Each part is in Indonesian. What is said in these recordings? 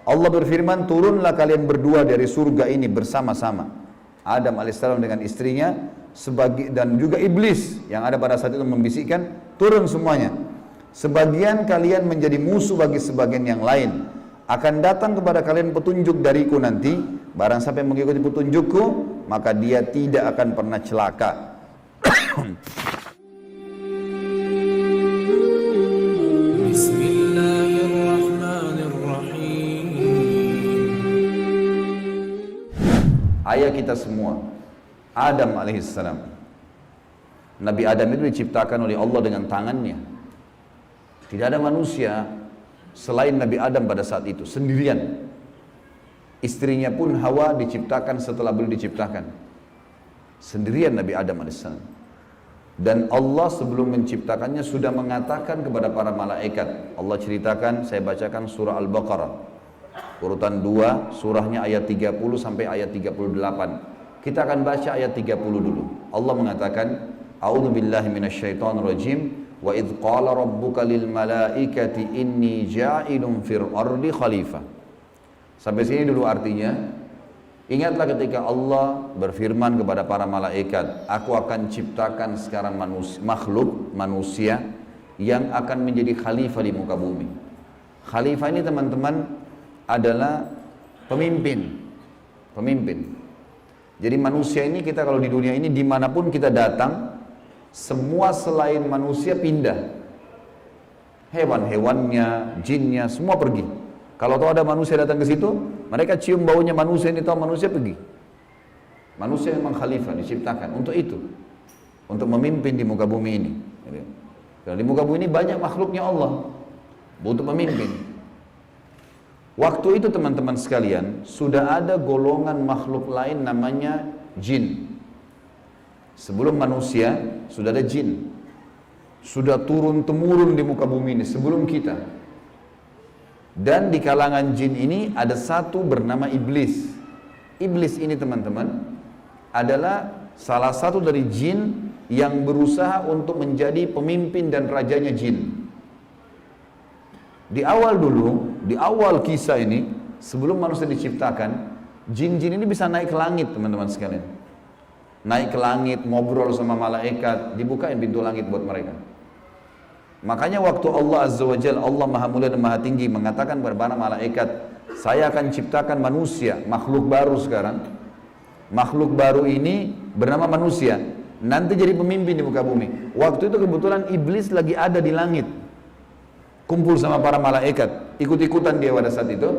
Allah berfirman, turunlah kalian berdua dari surga ini bersama-sama. Adam alaihissalam dengan istrinya dan juga iblis yang ada pada saat itu membisikkan, turun semuanya. Sebagian kalian menjadi musuh bagi sebagian yang lain. Akan datang kepada kalian petunjuk dariku nanti, barang siapa yang mengikuti petunjukku, maka dia tidak akan pernah celaka. Ayah kita semua, Adam alaihissalam. Nabi Adam itu diciptakan oleh Allah dengan tangannya. Tidak ada manusia selain Nabi Adam pada saat itu, sendirian. Istrinya pun Hawa diciptakan setelah beliau diciptakan. Sendirian Nabi Adam alaihissalam. Dan Allah sebelum menciptakannya sudah mengatakan kepada para malaikat. Allah ceritakan, saya bacakan surah Al-Baqarah. Urutan 2, surahnya ayat 30 sampai ayat 38. Kita akan baca ayat 30 dulu. Allah mengatakan, A'udzu billahi minasyaitonir rajim. Wa idz qala rabbuka lil malaikati inni ja'ilun fil ardi khalifah. Sampai sini dulu artinya. Ingatlah ketika Allah berfirman kepada para malaikat, aku akan ciptakan sekarang manusia yang akan menjadi khalifah di muka bumi. Khalifah ini teman-teman adalah pemimpin. Jadi manusia ini, kita kalau di dunia ini dimanapun kita datang, semua selain manusia pindah. Hewan-hewannya, jinnya, semua pergi. Kalau tahu ada manusia datang ke situ, mereka cium baunya manusia, ini tahu manusia pergi. Manusia memang khalifah, diciptakan untuk itu, untuk memimpin di muka bumi ini. Karena di muka bumi ini banyak makhluknya Allah, untuk memimpin. Waktu itu teman-teman sekalian, sudah ada golongan makhluk lain namanya jin. Sebelum manusia, sudah ada jin. Sudah turun-temurun di muka bumi ini, sebelum kita. Dan di kalangan jin ini ada satu bernama iblis. Iblis ini teman-teman adalah salah satu dari jin yang berusaha untuk menjadi pemimpin dan rajanya jin. Di awal dulu, di awal kisah ini, sebelum manusia diciptakan, jin-jin ini bisa naik ke langit teman-teman sekalian. Naik ke langit, ngobrol sama malaikat, dibukain pintu langit buat mereka. Makanya waktu Allah Azza wa Jalla, Allah Maha Mulia dan Maha Tinggi mengatakan kepada para malaikat, saya akan ciptakan manusia, makhluk baru sekarang. Makhluk baru ini bernama manusia, nanti jadi pemimpin di muka bumi. Waktu itu kebetulan iblis lagi ada di langit, kumpul sama para malaikat, ikut-ikutan dia pada saat itu.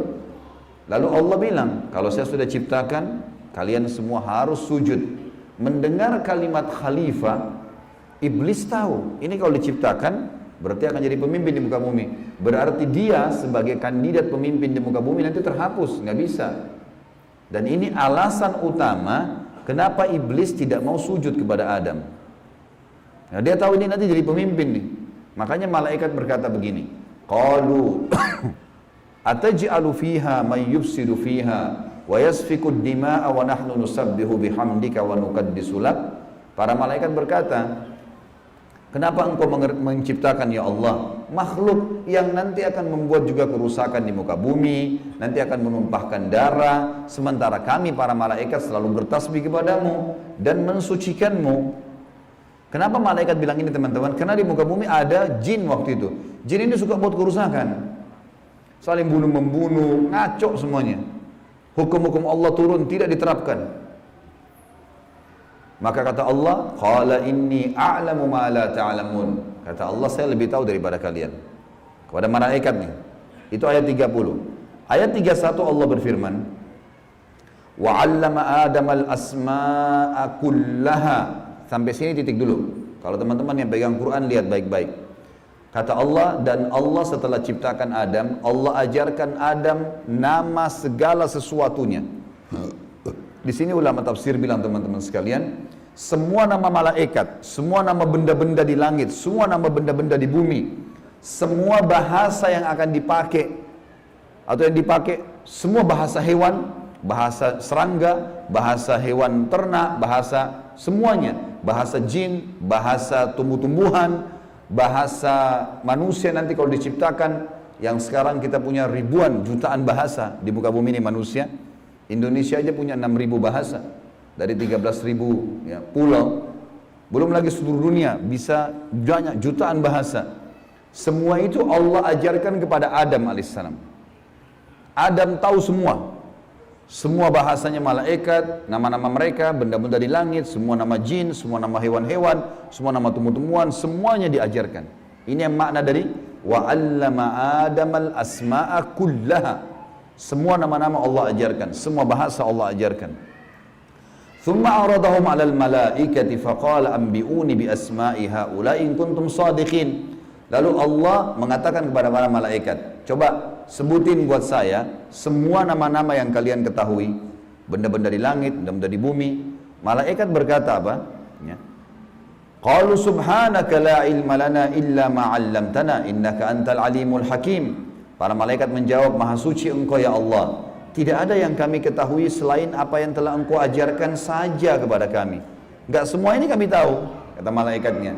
Lalu Allah bilang, kalau saya sudah ciptakan, kalian semua harus sujud. Mendengar kalimat khalifah, iblis tahu, ini kalau diciptakan, berarti akan jadi pemimpin di muka bumi. Berarti dia sebagai kandidat pemimpin di muka bumi nanti terhapus, nggak bisa. Dan ini alasan utama kenapa iblis tidak mau sujud kepada Adam. Nah, dia tahu ini nanti jadi pemimpin nih. Makanya malaikat berkata begini, qalu ataj'alu fiha may yufsidu fiha wa yasfiku ad-dima'a wa nahnu nusabbihu bihamdika wa nuqaddisu lak. Para malaikat berkata, kenapa engkau menciptakan ya Allah makhluk yang nanti akan membuat juga kerusakan di muka bumi, nanti akan menumpahkan darah, sementara kami para malaikat selalu bertasbih kepadamu dan mensucikanmu. Kenapa malaikat bilang ini teman-teman? Karena di muka bumi ada jin waktu itu. Jin ini suka buat kerusakan, saling bunuh-membunuh, ngaco semuanya. Hukum-hukum Allah turun, tidak diterapkan. Maka kata Allah, qala inni a'lamu ma la ta'lamun. Kata Allah, saya lebih tahu daripada kalian. Kepada malaikat nih. Itu ayat 30. Ayat 31 Allah berfirman, wa 'allama Adam al-asma'a kullaha. Sampai sini titik dulu. Kalau teman-teman yang pegang Quran lihat baik-baik. Kata Allah, dan Allah setelah ciptakan Adam, Allah ajarkan Adam nama segala sesuatunya. Di sini ulama tafsir bilang teman-teman sekalian, semua nama malaikat, semua nama benda-benda di langit, semua nama benda-benda di bumi, semua bahasa yang akan dipakai atau yang dipakai, semua bahasa hewan, bahasa serangga, bahasa hewan ternak, bahasa semuanya, bahasa jin, bahasa tumbuh-tumbuhan, bahasa manusia nanti kalau diciptakan, yang sekarang kita punya ribuan, jutaan bahasa di muka bumi ini manusia. Indonesia aja punya 6.000 bahasa dari 13.000 ya, pulau. Belum lagi seluruh dunia bisa banyak jutaan bahasa. Semua itu Allah ajarkan kepada Adam alaihissalam. Adam tahu semua. Semua bahasanya malaikat, nama-nama mereka, benda-benda di langit, semua nama jin, semua nama hewan-hewan, semua nama tumbuh-tumbuhan, semuanya diajarkan. Ini yang makna dari wa 'allama Adamal asma'a kullaha. Semua nama-nama Allah ajarkan, semua bahasa Allah ajarkan. Thumma aradahum 'alal malaikati faqala anbi'uni bi asma'i haula'i in kuntum shadiqin. Lalu Allah mengatakan kepada para malaikat, coba sebutin buat saya semua nama-nama yang kalian ketahui, benda-benda di langit, benda-benda di bumi. Malaikat berkata apa? Ya. Qalu subhanaka la ilma lana illa ma 'allamtana innaka antal alimul hakim. Para malaikat menjawab, maha suci engkau ya Allah. Tidak ada yang kami ketahui selain apa yang telah engkau ajarkan saja kepada kami. Enggak semua ini kami tahu, kata malaikatnya.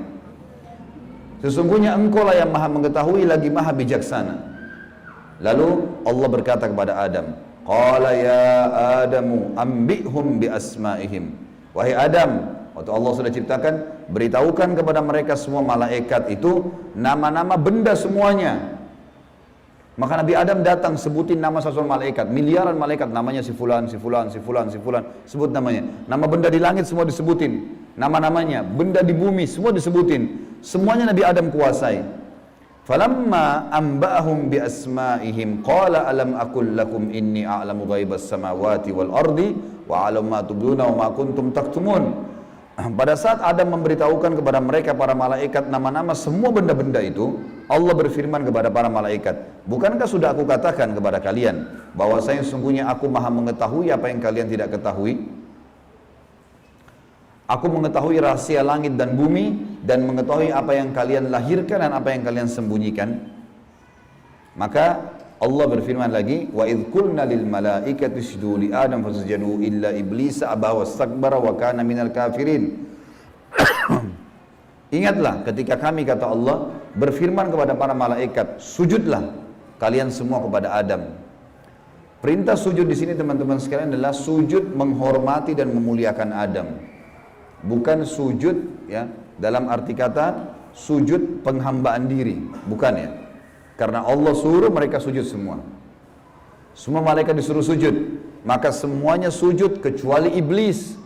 Sesungguhnya engkau lah yang maha mengetahui lagi maha bijaksana. Lalu Allah berkata kepada Adam, qala ya Adamu ambihum bi asma'ihim. Wahai Adam, waktu Allah sudah ciptakan, beritahukan kepada mereka semua malaikat itu nama-nama benda semuanya. Maka Nabi Adam datang sebutin nama satu malaikat, miliaran malaikat, namanya si fulan, si fulan, si fulan, si fulan, sebut namanya. Nama benda di langit semua disebutin, nama-namanya, benda di bumi semua disebutin. Semuanya Nabi Adam kuasai. Falamma amba'ahum bi asma'ihim qala alam aqul lakum inni a'lamu ghaibas samawati wal ardi wa a'lamu ma tubduna wa ma kuntum taktumun. Pada saat Adam memberitahukan kepada mereka para malaikat nama-nama semua benda-benda itu, Allah berfirman kepada para malaikat, bukankah sudah aku katakan kepada kalian bahwasanya sesungguhnya aku maha mengetahui apa yang kalian tidak ketahui? Aku mengetahui rahasia langit dan bumi dan mengetahui apa yang kalian lahirkan dan apa yang kalian sembunyikan. Maka Allah berfirman lagi, wa idh qulna lil malaikati isjudu li Adam fasajadu illa iblis aba wastakbara wa kana minal kafirin. Ingatlah ketika kami, kata Allah, berfirman kepada para malaikat, sujudlah kalian semua kepada Adam. Perintah sujud di sini teman-teman sekalian adalah sujud menghormati dan memuliakan Adam. Bukan sujud ya dalam arti kata sujud penghambaan diri, bukan ya. Karena Allah suruh mereka sujud semua. Semua malaikat disuruh sujud, maka semuanya sujud kecuali iblis.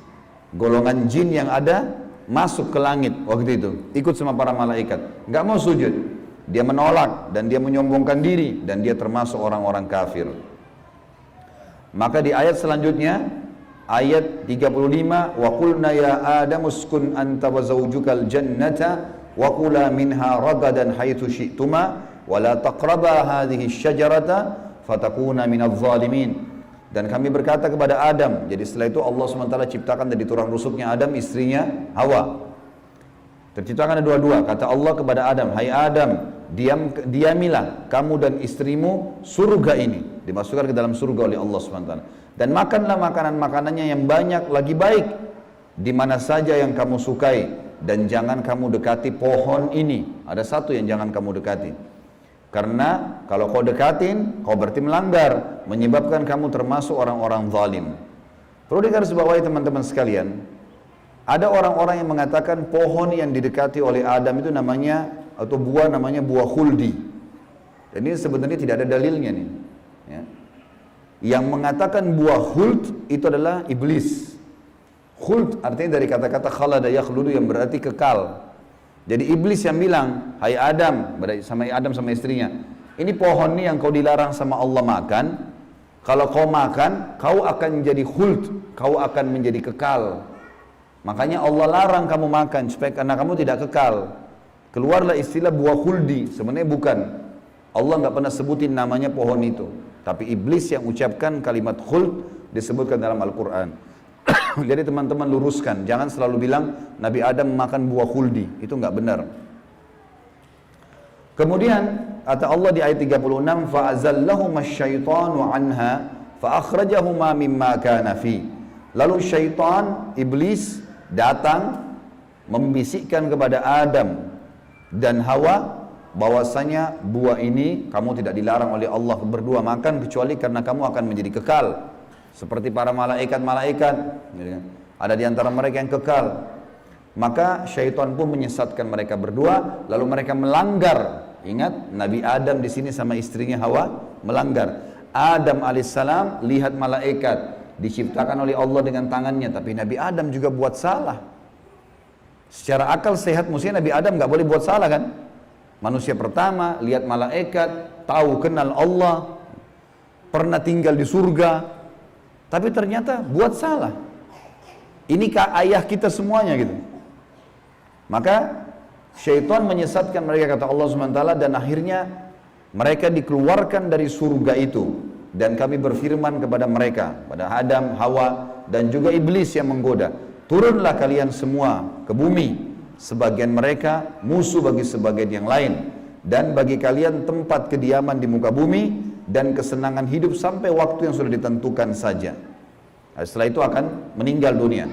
Golongan jin yang ada masuk ke langit waktu itu, ikut sama para malaikat, nggak mau sujud. Dia menolak dan dia menyombongkan diri dan dia termasuk orang-orang kafir. Maka di ayat selanjutnya ayat 35, wa qulna ya Adam uskun anta wa zawjukal jannata wa kula minha ragadan haitsu syi'tuma wa la taqraba hadhihi syajarata fatakuna minadh dhalimin. Dan kami berkata kepada Adam, jadi setelah itu Allah SWT ciptakan dari tulang rusuknya Adam istrinya Hawa. Terciptakan ada dua-dua. Kata Allah kepada Adam, hai Adam, diamilah kamu dan istrimu surga ini, dimasukkan ke dalam surga oleh Allah SWT. Dan makanlah makanan-makanannya yang banyak lagi baik di mana saja yang kamu sukai, dan jangan kamu dekati pohon ini. Ada satu yang jangan kamu dekati, karena kalau kau dekatin kau berarti melanggar, menyebabkan kamu termasuk orang-orang zalim. Perlu digarisbawahi teman-teman sekalian, ada orang-orang yang mengatakan pohon yang didekati oleh Adam itu namanya, atau buah namanya buah khuldi. Dan ini sebenarnya tidak ada dalilnya nih ya. Yang mengatakan buah khuld itu adalah iblis. Khuld artinya dari kata-kata khalada yakhludu yang berarti kekal. Jadi iblis yang bilang, hai Adam, sama Adam sama istrinya, ini pohon nih yang kau dilarang sama Allah makan, kalau kau makan kau akan menjadi khuld, kau akan menjadi kekal. Makanya Allah larang kamu makan supaya karena kamu tidak kekal. Keluarlah istilah buah khuldi, sebenarnya bukan. Allah nggak pernah sebutin namanya pohon itu. Tapi iblis yang ucapkan kalimat khuld disebutkan dalam Al-Quran. Jadi teman-teman luruskan, jangan selalu bilang Nabi Adam makan buah khuldi, itu nggak benar. Kemudian kata Allah di ayat 36, fa'azallahuma asyaitanu anha fa'akhrajahuma mimma kana fi. Lalu syaitan, iblis datang membisikkan kepada Adam dan Hawa bahwasanya buah ini kamu tidak dilarang oleh Allah berdua makan kecuali karena kamu akan menjadi kekal seperti para malaikat-malaikat, ada di antara mereka yang kekal. Maka syaitan pun menyesatkan mereka berdua, lalu mereka melanggar. Ingat, Nabi Adam di sini sama istrinya Hawa melanggar. Adam alaihissalam lihat malaikat diciptakan oleh Allah dengan tangannya, tapi Nabi Adam juga buat salah. Secara akal sehat mestinya Nabi Adam nggak boleh buat salah kan? Manusia pertama lihat malaikat, tahu kenal Allah, pernah tinggal di surga, tapi ternyata buat salah. Ini ayah kita semuanya gitu. Maka syaitan menyesatkan mereka, kata Allah SWT, dan akhirnya mereka dikeluarkan dari surga itu. Dan kami berfirman kepada mereka, pada Adam, Hawa, dan juga iblis yang menggoda, turunlah kalian semua ke bumi. Sebagian mereka musuh bagi sebagian yang lain, dan bagi kalian tempat kediaman di muka bumi dan kesenangan hidup sampai waktu yang sudah ditentukan saja. Setelah itu akan meninggal dunia.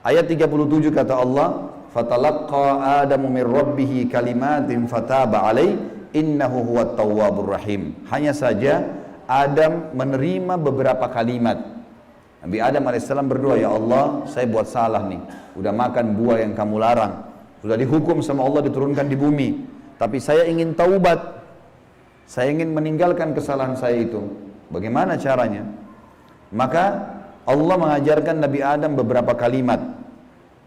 Ayat 37 kata Allah, fatalaqqa Adamu min rabbih kalimatin fataba alaih innahu huwat tawwabur rahim. Hanya saja Adam menerima beberapa kalimat. Nabi Adam alaihissalam berdoa, ya Allah, saya buat salah nih, udah makan buah yang kamu larang, sudah dihukum sama Allah diturunkan di bumi, tapi saya ingin taubat, saya ingin meninggalkan kesalahan saya itu. Bagaimana caranya? Maka Allah mengajarkan Nabi Adam beberapa kalimat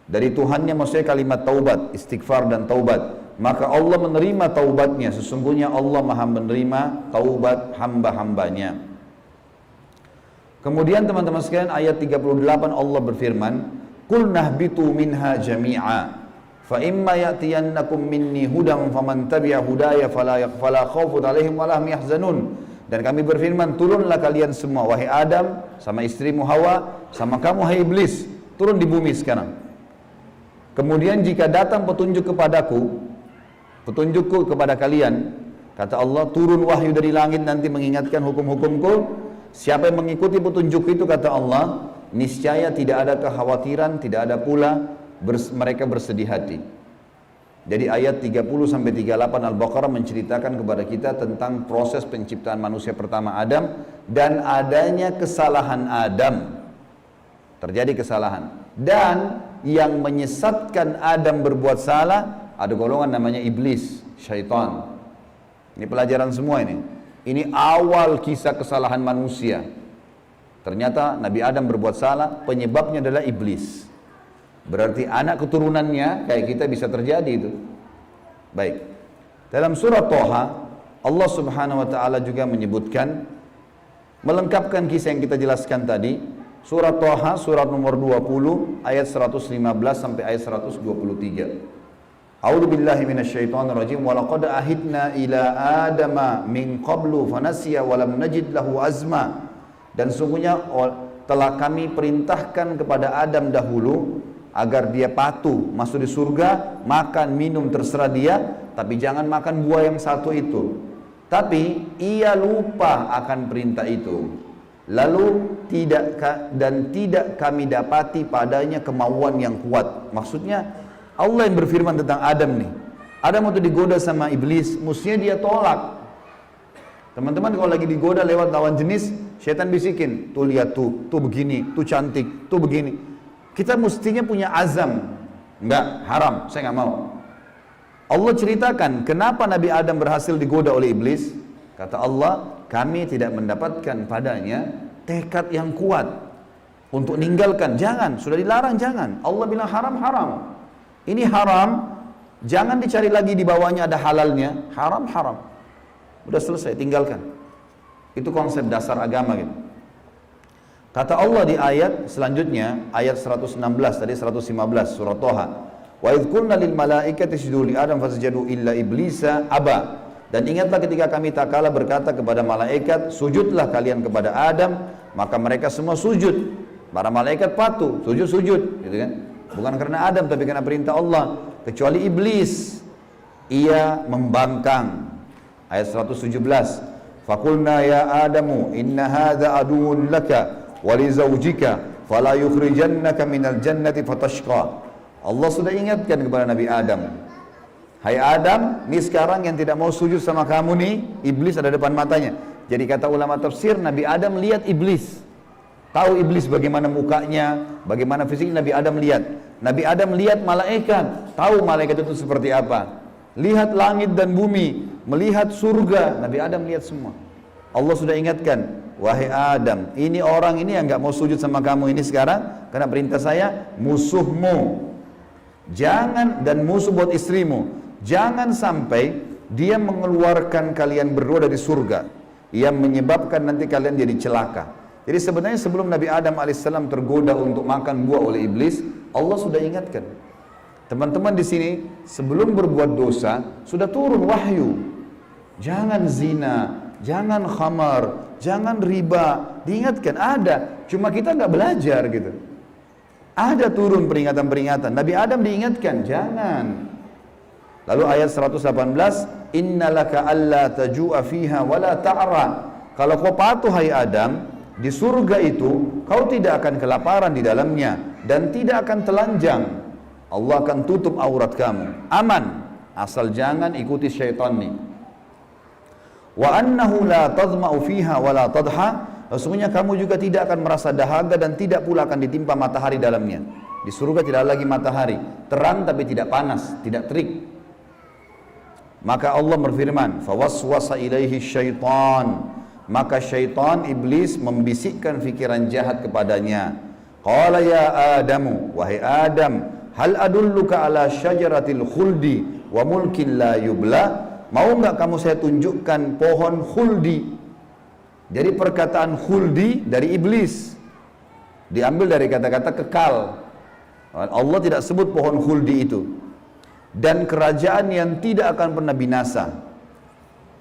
dari Tuhannya, maksudnya kalimat taubat, istighfar dan taubat. Maka Allah menerima taubatnya. Sesungguhnya Allah maha menerima taubat hamba-hambanya. Kemudian teman-teman sekalian, ayat 38 Allah berfirman, Qul nahbitu minha jami'a fa imma ya'tiyannakum minni hudan faman tabi'a hudaya fala khawfun 'alaihim wa lahum yahzanun. Dan kami berfirman, turunlah kalian semua, wahai Adam, sama istrimu Hawa, sama kamu hai iblis, turun di bumi sekarang. Kemudian jika datang petunjuk kepadaku, petunjukku kepada kalian, kata Allah, turun wahyu dari langit nanti mengingatkan hukum-hukumku. Siapa yang mengikuti petunjuk itu, kata Allah, niscaya tidak ada kekhawatiran, tidak ada pula mereka bersedih hati. Jadi ayat 30-38 Al-Baqarah menceritakan kepada kita tentang proses penciptaan manusia pertama Adam dan adanya kesalahan Adam. Terjadi kesalahan. Dan yang menyesatkan Adam berbuat salah, ada golongan namanya iblis, syaitan. Ini pelajaran semua ini. Ini awal kisah kesalahan manusia. Ternyata Nabi Adam berbuat salah, penyebabnya adalah iblis. Berarti anak keturunannya kayak kita bisa terjadi itu. Baik. Dalam surah Toha, Allah Subhanahu wa taala juga menyebutkan, melengkapkan kisah yang kita jelaskan tadi. Surah Toha, surat nomor 20, ayat 115 sampai ayat 123. A'udzu billahi minasyaitonir rajim. Wa laqad ahidna ila adama min qablu fanasiya wa lam najid lahu azma. Dan sungguhnya telah kami perintahkan kepada Adam dahulu agar dia patuh masuk di surga, makan minum terserah dia, tapi jangan makan buah yang satu itu. Tapi ia lupa akan perintah itu. Lalu tidak kami dapati padanya kemauan yang kuat. Maksudnya Allah yang berfirman tentang Adam nih. Adam waktu digoda sama iblis, mestinya dia tolak. Teman-teman kalau lagi digoda lewat lawan jenis, syaitan bisikin, tuh lihat tuh begini, tuh cantik, tuh begini. Kita mestinya punya azam, enggak, haram, saya nggak mau. Allah ceritakan kenapa Nabi Adam berhasil digoda oleh iblis. Kata Allah, kami tidak mendapatkan padanya tekad yang kuat untuk meninggalkan. Jangan, sudah dilarang jangan. Allah bilang haram. Ini haram, jangan dicari lagi di bawahnya ada halalnya. Haram. Udah selesai, tinggalkan. Itu konsep dasar agama gitu. Kata Allah di ayat selanjutnya, ayat 116 tadi 115 surah Toha. Wa idh qulna lil malaikati isjudu li Adam fasajadu illa iblisa aba. Dan ingatlah ketika kami tak kala berkata kepada malaikat, sujudlah kalian kepada Adam, maka mereka semua sujud. Para malaikat patuh, sujud, gitu kan? Bukan karena Adam tapi karena perintah Allah, kecuali iblis. Ia membangkang. Ayat 117. Faqulna ya Adamu inna hadza aduwwun laka wa li zawjika fala yukhrijannaka minal jannati fatashqa. Allah sudah ingatkan kepada Nabi Adam, Hai Adam, ini sekarang yang tidak mau sujud sama kamu nih, iblis ada depan matanya. Jadi kata ulama tafsir, Nabi Adam lihat iblis. Tahu iblis bagaimana mukanya, bagaimana fisiknya, Nabi Adam lihat. Nabi Adam lihat malaikat, tahu malaikat itu seperti apa. Lihat langit dan bumi, melihat surga, Nabi Adam lihat semua. Allah sudah ingatkan, wahai Adam, ini orang ini yang nggak mau sujud sama kamu ini sekarang, karena perintah saya, musuhmu. Jangan, dan musuh buat istrimu, jangan sampai dia mengeluarkan kalian berdua dari surga, yang menyebabkan nanti kalian jadi celaka. Jadi sebenarnya sebelum Nabi Adam alaihissalam tergoda untuk makan buah oleh iblis, Allah sudah ingatkan. Teman-teman di sini sebelum berbuat dosa sudah turun wahyu. Jangan zina, jangan khamar, jangan riba. Diingatkan ada, cuma kita nggak belajar gitu. Ada turun peringatan-peringatan. Nabi Adam diingatkan, jangan. Lalu ayat 118, innalaka alla taju'a fiha wala ta'ra. Kalau kau patuh hai Adam, di surga itu kau tidak akan kelaparan di dalamnya dan tidak akan telanjang. Allah akan tutup aurat kamu, aman, asal jangan ikuti syaitan nih. Wa annahu la tadma'u fiha wa la tadha, sesungguhnya kamu juga tidak akan merasa dahaga dan tidak pula akan ditimpa matahari dalamnya. Di surga tidak lagi matahari, terang tapi tidak panas, tidak terik. Maka Allah berfirman, fawaswasa ilaihi syaitan, maka syaitan iblis membisikkan fikiran jahat kepadanya. Qala ya Adamu, wahai Adam, hal adulluka ala syajaratil khuldi wa mulkin la yubla. Mau enggak kamu saya tunjukkan pohon khuldi? Jadi perkataan khuldi dari iblis, diambil dari kata-kata kekal. Allah tidak sebut pohon khuldi itu. Dan kerajaan yang tidak akan pernah binasa.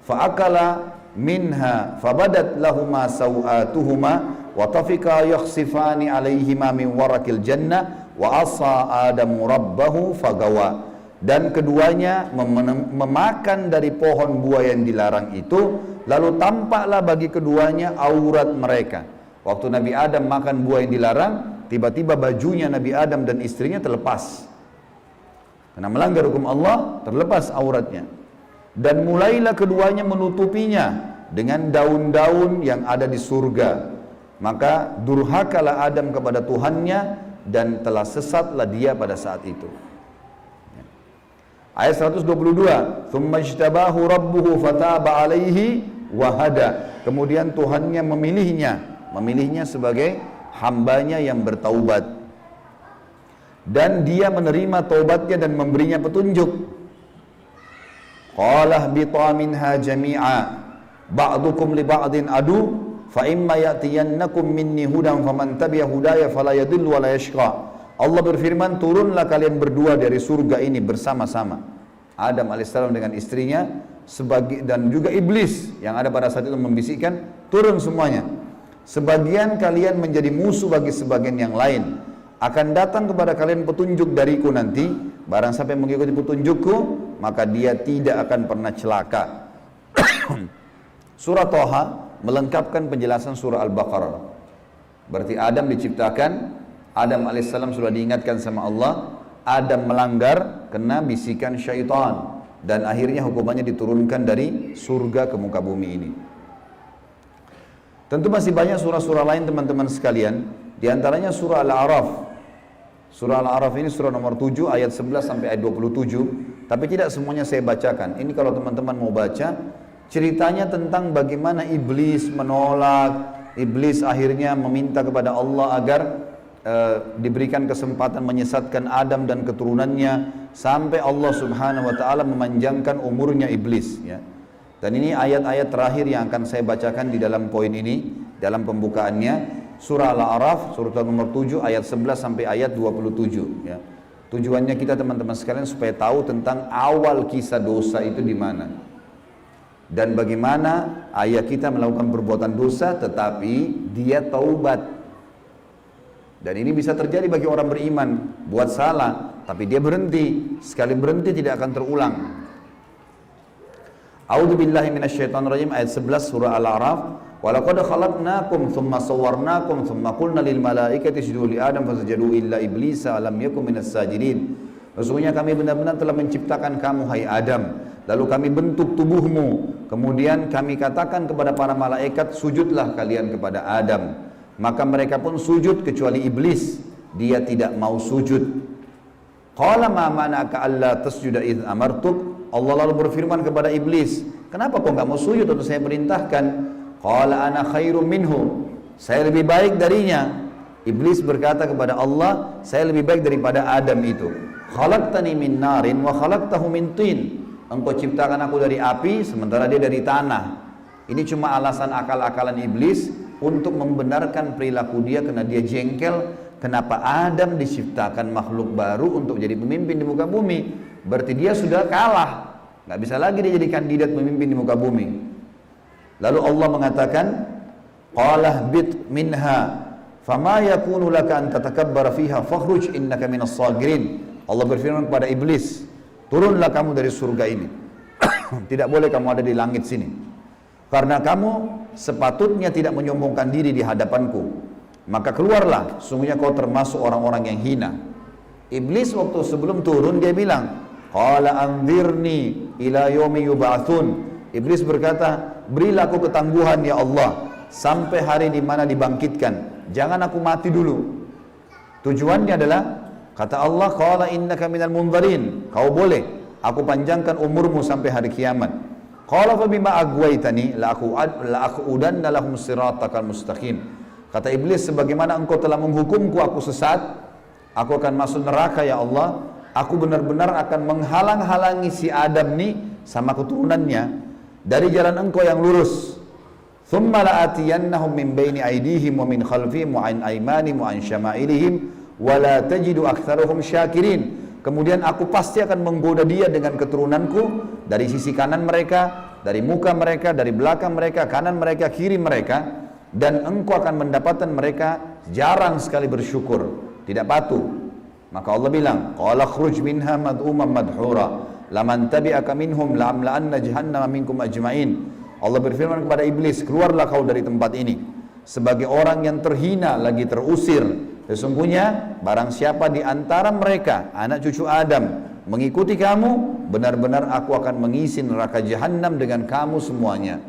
Fa'akala minha fabadat lahuma sawatuhuma wa tafika yakhsifani alaihima min warakil jannah wa asa adamu rabbahu fagawa. Dan keduanya memakan dari pohon buah yang dilarang itu, lalu tampaklah bagi keduanya aurat mereka. Waktu Nabi Adam makan buah yang dilarang, tiba-tiba bajunya Nabi Adam dan istrinya terlepas. Karena melanggar hukum Allah, terlepas auratnya. Dan mulailah keduanya menutupinya dengan daun-daun yang ada di surga. Maka durhakalah Adam kepada Tuhannya dan telah sesatlah dia pada saat itu. Ayat 122, "Tsumma ijtabahu rabbuhu fataba 'alaihi wa hada." Kemudian Tuhannya memilihnya sebagai hambanya yang bertaubat. Dan dia menerima taubatnya dan memberinya petunjuk. Qala ihbita minha jami'a ba'dukum li ba'din adu fa imma ya'tiyannakum minni hudan faman tabi'a hudaya fala yadhillu wa la yashqa. Allah berfirman, turunlah kalian berdua dari surga ini bersama-sama. Adam alaihissalam dengan istrinya dan juga iblis yang ada pada saat itu membisikkan, turun semuanya. Sebagian kalian menjadi musuh bagi sebagian yang lain. Akan datang kepada kalian petunjuk dariku nanti, barang siapa yang mengikuti petunjukku, maka dia tidak akan pernah celaka. Surah Thaha melengkapkan penjelasan surah Al-Baqarah. Berarti Adam diciptakan, Adam alaihissalam sudah diingatkan sama Allah, Adam melanggar kena bisikan syaitan, dan akhirnya hukumannya diturunkan dari surga ke muka bumi ini. Tentu masih banyak surah-surah lain teman-teman sekalian, di antaranya surah Al-A'raf. Surah Al-A'raf ini surah nomor 7 ayat 11 sampai ayat 27, tapi tidak semuanya saya bacakan. Ini kalau teman-teman mau baca, ceritanya tentang bagaimana iblis menolak, iblis akhirnya meminta kepada Allah agar diberikan kesempatan menyesatkan Adam dan keturunannya, sampai Allah Subhanahu wa taala memanjangkan umurnya iblis, ya. Dan ini ayat-ayat terakhir yang akan saya bacakan di dalam poin ini, dalam pembukaannya. Surah Al-A'raf, surah nomor 7 ayat 11 sampai ayat 27, ya. Tujuannya kita teman-teman sekalian supaya tahu tentang awal kisah dosa itu di mana. Dan bagaimana ayah kita melakukan perbuatan dosa tetapi dia taubat. Dan ini bisa terjadi bagi orang beriman, buat salah tapi dia berhenti, sekali berhenti tidak akan terulang. A'udzubillahi minasyaitonirrajim, ayat 11 surah Al-A'raf. Walaqad khalaqnakum thumma sawwarnakum thumma qulna lil malaikati isjudu li adam fasajadu illa iblisa lam yakun minas sajidin. Sesungguhnya kami benar-benar telah menciptakan kamu, hai Adam. Lalu kami bentuk tubuhmu. Kemudian kami katakan kepada para malaikat, sujudlah kalian kepada Adam. Maka mereka pun sujud kecuali iblis. Dia tidak mau sujud. Qala ma mana'aka alla tasjuda idh amartuk. Allah lalu berfirman kepada iblis, kenapa kau nggak mau sujud waktu saya perintahkan? Qala ana khairum minhu. Saya lebih baik darinya. Iblis berkata kepada Allah, saya lebih baik daripada Adam itu. Khalaqtani min narin wa khalaqtahu min tin. Engkau ciptakan aku dari api, sementara dia dari tanah. Ini cuma alasan akal-akalan iblis untuk membenarkan perilaku dia karena dia jengkel. Kenapa Adam diciptakan makhluk baru untuk jadi pemimpin di muka bumi? Berarti dia sudah kalah. Nggak bisa lagi dia jadi kandidat pemimpin di muka bumi. Lalu Allah mengatakan, Qala bit minha fama yakunu laka an tatakabbara fiha fakhruj innaka minas sagirin. Allah berfirman kepada iblis, turunlah kamu dari surga ini. Tidak boleh kamu ada di langit sini. Karena kamu sepatutnya tidak menyombongkan diri di hadapanku. Maka keluarlah, sungguhnya kau termasuk orang-orang yang hina. Iblis waktu sebelum turun dia bilang, Qala anzirni ila yaumi yub'atsun. Iblis berkata, berilah aku ketangguhan ya Allah sampai hari di mana dibangkitkan. Jangan aku mati dulu. Tujuannya adalah kata Allah, qala innaka minal munzarin. Kau boleh aku panjangkan umurmu sampai hari kiamat. Qala fa bima aghwaytani la aqudanna lahum siratakal mustaqim. Kata iblis, sebagaimana engkau telah menghukumku aku sesat, aku akan masuk neraka ya Allah. Aku benar-benar akan menghalang-halangi si Adam nih sama keturunannya dari jalan engkau yang lurus. Thumma la'atiyannahum min baini aydihim wa min khalfihim wa an aymanihim wa an syama'ilihim wa la tajidu aktsaruhum syakirin. Kemudian aku pasti akan menggoda dia dengan keturunanku dari sisi kanan mereka, dari muka mereka, dari belakang mereka, kanan mereka, kiri mereka, dan engkau akan mendapatkan mereka jarang sekali bersyukur, tidak patuh. Maka Allah bilang, qala khruj minha mad'uman madhura laman tabi'aka minhum la'amla'anna jahannama minkum ajma'in. Allah berfirman kepada iblis, keluarlah kau dari tempat ini sebagai orang yang terhina lagi terusir. Sesungguhnya barang siapa di antara mereka anak cucu Adam mengikuti kamu, benar-benar aku akan mengisi neraka jahanam dengan kamu semuanya.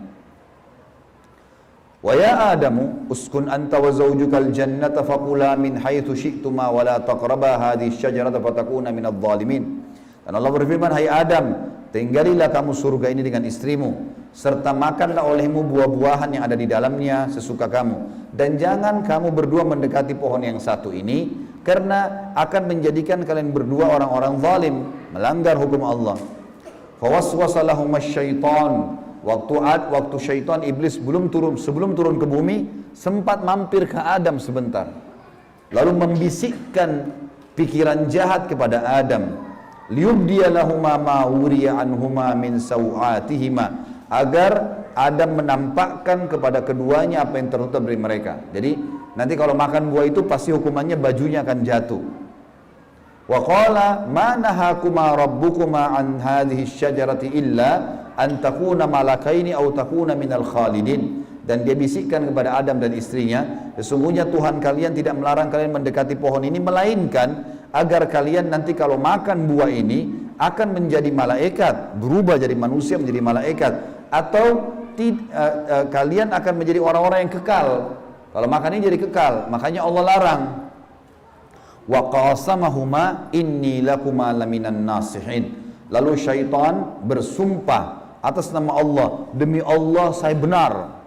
Wa ya Adamu uskun anta wa zawjukal jannata faqula min haitsu syi'tuma wa la taqraba hadhihi syajarata fatakuna minadh dhalimin. Dan Allah berfirman, hai Adam, tinggalilah kamu surga ini dengan istrimu, serta makanlah olehmu buah-buahan yang ada di dalamnya sesuka kamu, dan jangan kamu berdua mendekati pohon yang satu ini, karena akan menjadikan kalian berdua orang-orang zalim, melanggar hukum Allah. Fawaswasa lahum syaitan. Waktu syaitan iblis sebelum turun ke bumi, sempat mampir ke Adam sebentar, lalu membisikkan pikiran jahat kepada Adam, liyubdiya lahuma ma wuriya anhuma min sawatihima, agar Adam menampakkan kepada keduanya apa yang tertutup dari mereka. Jadi nanti kalau makan buah itu pasti hukumannya bajunya akan jatuh. Wa qala ma nahakuma rabbukuma an hadhihi syajarati illa an takuna malakaini aw takuna minal khalidin. Dan dia bisikkan kepada Adam dan istrinya, sesungguhnya Tuhan kalian tidak melarang kalian mendekati pohon ini, melainkan agar kalian nanti kalau makan buah ini akan menjadi malaikat, berubah jadi manusia menjadi malaikat, atau kalian akan menjadi orang-orang yang kekal. Kalau makan ini jadi kekal, makanya Allah larang. Wa qasamahuma inni lakuma laminan nasihin. Lalu syaitan bersumpah atas nama Allah, demi Allah saya benar,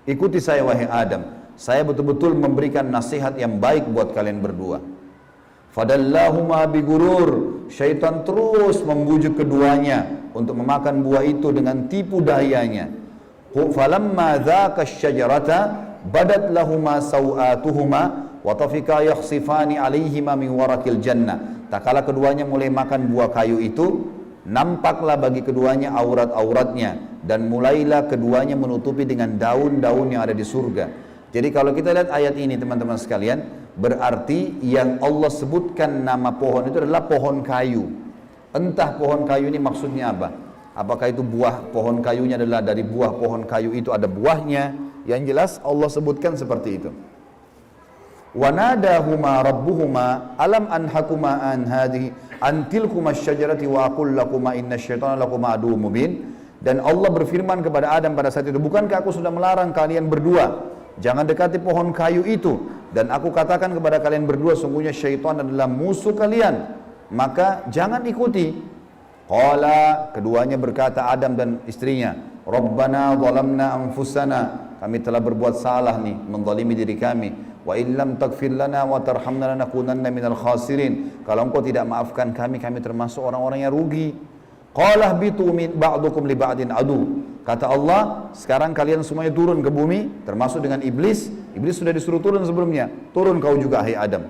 ikuti saya wahai Adam, saya betul-betul memberikan nasihat yang baik buat kalian berdua. Fadallahuma bigurur. Syaitan terus membujuk keduanya untuk memakan buah itu dengan tipu dayanya. Falamma dzaka asy-syajarata badat lahuma sawatuhuma wa tafika yakhsifani alaihima min warakil jannah. Tak kala keduanya mulai makan buah kayu itu, nampaklah bagi keduanya aurat-auratnya, dan mulailah keduanya menutupi dengan daun-daun yang ada di surga. Jadi kalau kita lihat ayat ini teman-teman sekalian, berarti yang Allah sebutkan nama pohon itu adalah pohon kayu. Entah pohon kayu ini maksudnya apa? Apakah itu buah pohon kayunya adalah dari buah pohon kayu itu ada buahnya? Yang jelas Allah sebutkan seperti itu. Wa nadahuma rabbuhuma alam anhakuma an hadhihi antilkuma syajarati wa aqul lakuma inna syaitana lakuma aduwwum mubin. Dan Allah berfirman kepada Adam pada saat itu, bukankah aku sudah melarang kalian berdua jangan dekati pohon kayu itu, dan aku katakan kepada kalian berdua sungguhnya syaitan adalah musuh kalian, maka jangan ikuti. Qala, keduanya berkata, Adam dan istrinya, Rabbana zalamna anfusana, kami telah berbuat salah nih, menzalimi diri kami. Wa illam taghfir lana wa tarhamna lanakunanna minal khasirin. Kalau engkau tidak maafkan kami, kami termasuk orang-orang yang rugi. Qala bitu min ba'dukum li ba'din adu. Kata Allah, sekarang kalian semuanya turun ke bumi, termasuk dengan iblis. Iblis sudah disuruh turun sebelumnya. Turun kau juga, hai Adam.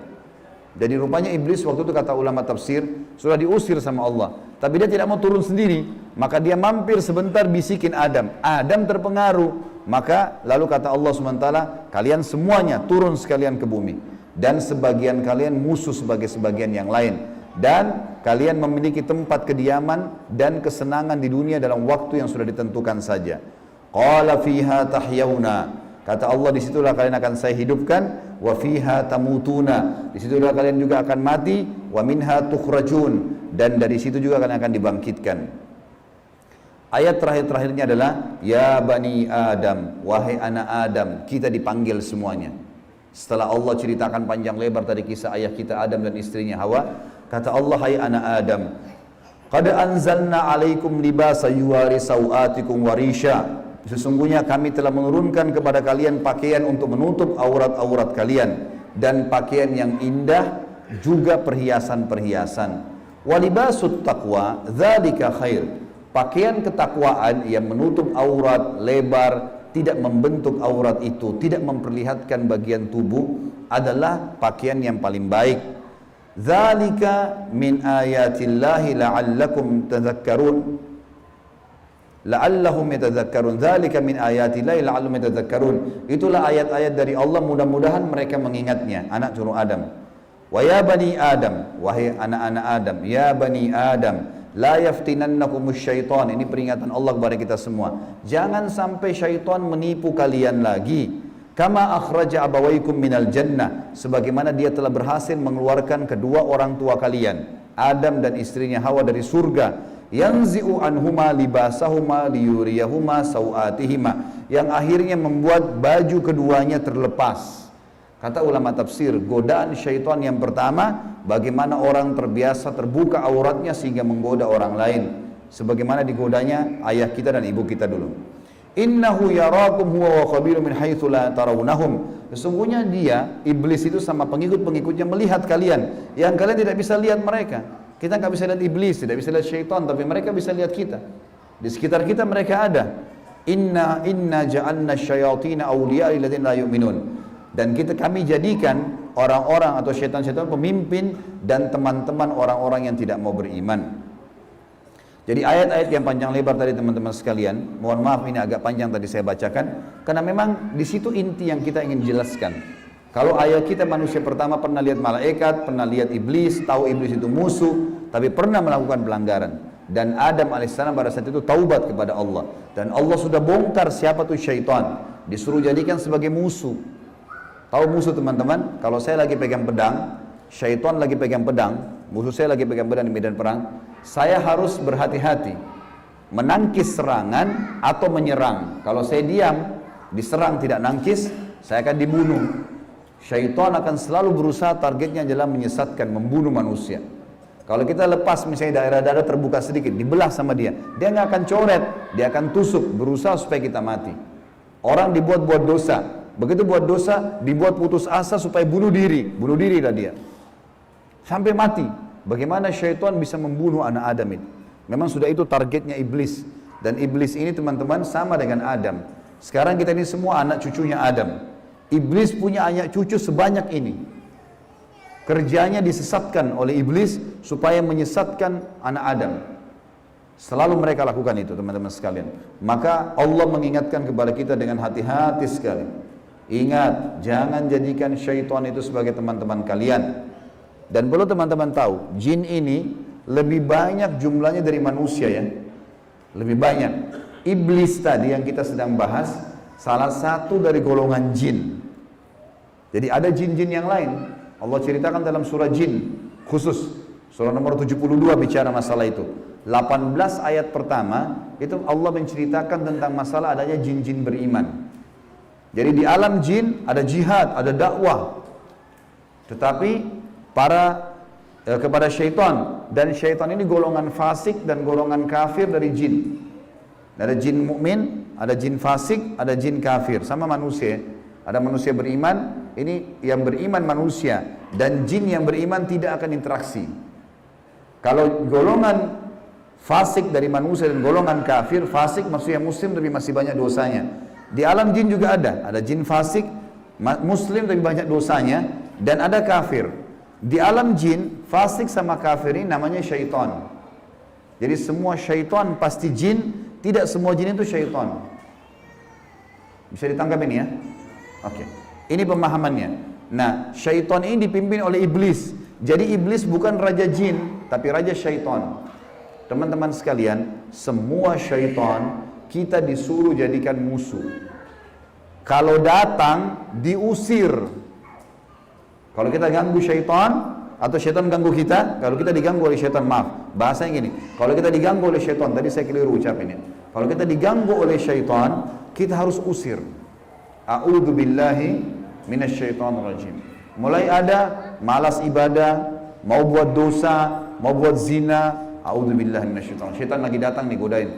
Jadi rupanya iblis waktu itu kata ulama tafsir sudah diusir sama Allah, tapi dia tidak mau turun sendiri, maka dia mampir sebentar bisikin Adam. Adam terpengaruh, maka lalu kata Allah SWT, kalian semuanya turun sekalian ke bumi, dan sebagian kalian musuh sebagai sebagian yang lain, dan kalian memiliki tempat kediaman dan kesenangan di dunia dalam waktu yang sudah ditentukan saja. Qala fiha tahyawna, kata Allah, disitulah kalian akan saya hidupkan. Wa fiha tamutuna, disitulah kalian juga akan mati. Wa minha tukhrajun, dan dari situ juga kalian akan dibangkitkan. Ayat terakhirnya adalah ya bani Adam, wahai anak Adam, kita dipanggil semuanya. Setelah Allah ceritakan panjang lebar tadi kisah ayah kita Adam dan istrinya Hawa, kata Allah, hai anak Adam, qad anzalna alaikum libasa yuwari sawatikum warisha, sesungguhnya kami telah menurunkan kepada kalian pakaian untuk menutup aurat-aurat kalian, dan pakaian yang indah juga perhiasan-perhiasan. Walibasut taqwa dzalika khair, pakaian ketakwaan yang menutup aurat lebar, tidak membentuk aurat itu, tidak memperlihatkan bagian tubuh, adalah pakaian yang paling baik. Dzalika min ayatillahi la'allakum tadhakkarun, la'allahum yatadzakkarun. Dzalika min ayatillahi la'allahum yatadzakkarun, itulah ayat-ayat dari Allah, mudah-mudahan mereka mengingatnya, anak cucu Adam. Wa ya bani Adam, wahai anak-anak Adam, ya bani Adam, la yaftinannakumus syaitan, ini peringatan Allah kepada kita semua, jangan sampai syaitan menipu kalian lagi. Kama akhraja abawaikum minal jannah, sebagaimana dia telah berhasil mengeluarkan kedua orang tua kalian, Adam dan istrinya Hawa, dari surga. Yanzi'u anhuma libasahuma liyuriyahuma sawatihima, yang akhirnya membuat baju keduanya terlepas. Kata ulama tafsir, godaan syaitan yang pertama, bagaimana orang terbiasa terbuka auratnya sehingga menggoda orang lain, sebagaimana digodanya ayah kita dan ibu kita dulu. Innahu yarakum huwa wa qabilu min haitsu la tarawnahum, sesungguhnya dia, iblis itu sama pengikut-pengikutnya melihat kalian yang kalian tidak bisa lihat mereka. Kita nggak bisa lihat iblis, tidak bisa lihat syaitan, tapi mereka bisa lihat kita. Di sekitar kita mereka ada. Inna ja'alna syayatina awliya lilladzina la yu'minun, dan kami jadikan orang-orang atau syaitan-syaitan pemimpin dan teman-teman orang-orang yang tidak mau beriman. Jadi ayat-ayat yang panjang lebar tadi teman-teman sekalian, mohon maaf ini agak panjang tadi saya bacakan, karena memang di situ inti yang kita ingin jelaskan. Kalau ayat kita manusia pertama pernah lihat malaikat, pernah lihat iblis, tahu iblis itu musuh, tapi pernah melakukan pelanggaran. Dan Adam alaihissalam pada saat itu taubat kepada Allah, dan Allah sudah bongkar siapa tuh syaitan, disuruh jadikan sebagai musuh. Tahu musuh teman-teman? Kalau saya lagi pegang pedang, syaitan lagi pegang pedang, musuh saya lagi pegang pedang di medan perang, saya harus berhati-hati menangkis serangan atau menyerang. Kalau saya diam, diserang tidak nangkis, saya akan dibunuh. Syaitan akan selalu berusaha, targetnya adalah menyesatkan, membunuh manusia. Kalau kita lepas misalnya daerah dada terbuka sedikit, dibelah sama dia nggak akan coret, dia akan tusuk, berusaha supaya kita mati. Orang dibuat dosa, begitu buat dosa, dibuat putus asa supaya bunuh dirilah dia sampai mati. Bagaimana syaitan bisa membunuh anak Adam ini? Memang sudah itu targetnya iblis. Dan iblis ini teman-teman sama dengan Adam. Sekarang kita ini semua anak cucunya Adam. Iblis punya anak cucu sebanyak ini. Kerjanya disesatkan oleh iblis supaya menyesatkan anak Adam. Selalu mereka lakukan itu teman-teman sekalian. Maka Allah mengingatkan kepada kita dengan hati-hati sekali. Ingat, jangan jadikan syaitan itu sebagai teman-teman kalian. Dan perlu teman-teman tahu, jin ini lebih banyak jumlahnya dari manusia ya. Lebih banyak. Iblis tadi yang kita sedang bahas, salah satu dari golongan jin. Jadi ada jin-jin yang lain. Allah ceritakan dalam surah jin khusus. Surah nomor 72 bicara masalah itu. 18 ayat pertama itu Allah menceritakan tentang masalah adanya jin-jin beriman. Jadi di alam jin ada jihad, ada dakwah. Tetapi kepada syaitan, dan syaitan ini golongan fasik dan golongan kafir dari jin. Ada jin mukmin, ada jin fasik, ada jin kafir, sama manusia. Ada manusia beriman, ini yang beriman manusia, dan jin yang beriman tidak akan interaksi. Kalau golongan fasik dari manusia dan golongan kafir, fasik maksudnya muslim tapi masih banyak dosanya. Di alam jin juga ada jin fasik, muslim tapi banyak dosanya, dan ada kafir. Di alam jin, fasik sama kafir ini namanya syaitan. Jadi semua syaitan pasti jin, tidak semua jin itu syaitan. Bisa ditangkap ini ya? Oke. Ini pemahamannya. Nah, syaitan ini dipimpin oleh iblis. Jadi iblis bukan raja jin, tapi raja syaitan. Teman-teman sekalian, semua syaitan kita disuruh jadikan musuh. Kalau datang, diusir. Kalau kita ganggu syaitan, atau syaitan ganggu kita, kalau kita diganggu oleh syaitan, maaf, bahasanya gini, kalau kita diganggu oleh syaitan, tadi saya keliru ucapinnya. Kalau kita diganggu oleh syaitan, kita harus usir. A'udzubillahi minasyaitonirrajim. Mulai ada malas ibadah, mau buat dosa, mau buat zina, a'udzubillahi minasyaitonir. Syaitan lagi datang nih godain.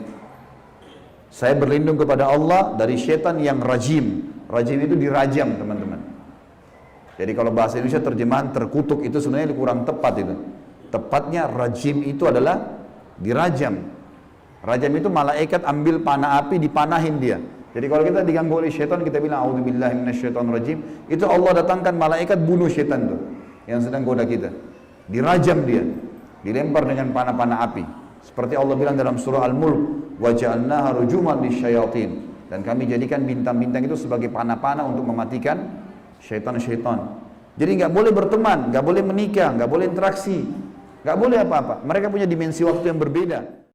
Saya berlindung kepada Allah dari syaitan yang rajim. Rajim itu dirajam, teman-teman. Jadi kalau bahasa Indonesia terjemahan terkutuk itu sebenarnya kurang tepat itu. Tepatnya rajim itu adalah dirajam. Rajam itu malaikat ambil panah api dipanahin dia. Jadi kalau kita diganggu oleh syaitan, kita bilang a'udzubillahi minasyaitonirrajim, itu Allah datangkan malaikat bunuh syaitan itu yang sedang goda kita. Dirajam dia, dilempar dengan panah-panah api. Seperti Allah bilang dalam surah Al-Mulk, wa ja'alnaha rujuman lisyayatin. Dan kami jadikan bintang-bintang itu sebagai panah-panah untuk mematikan syaitan-syaitan. Jadi nggak boleh berteman, nggak boleh menikah, nggak boleh interaksi, nggak boleh apa-apa. Mereka punya dimensi waktu yang berbeda.